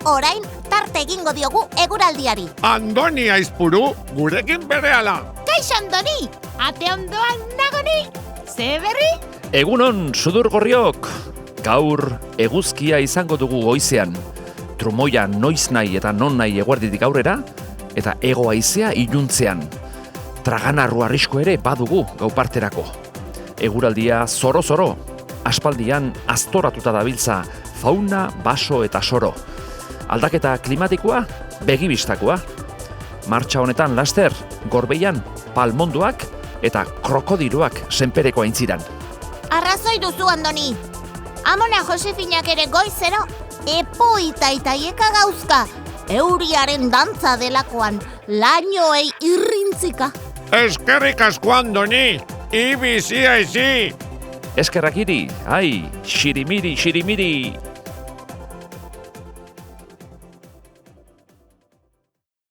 orain tarte egingo diogu eguraldiari. Andoni Aizpuru, gurekin berehala. Kaixo, Andoni! Ate ondoan nagoni, ze berri? Egunon, sudurgorriok! Gaur eguzkia izango dugu goizean. Trumoia noiz nahi eta non nahi eguerditik aurrera, eta hego haizea iluntzean. Traganarru arrisko ere badugu gau parterako. Eguraldia zoro-zoro, aspaldian aztoratuta dabiltza fauna, baso eta soro. Aldaketa klimatikoa, begibistakoa. Martxa honetan laster, gorbeian, palmondoak eta krokodiloak senpereko aintziran. Arrazoi duzu, Andoni. Amona Josefinak ere goizero, epoita eta ieka gauzka, euriaren dantza delakoan, lainoei irrintzika. Eskerrik asko, Andoni. Ibizi aizi. Eskerrak iri, ai, xirimiri, xirimiri.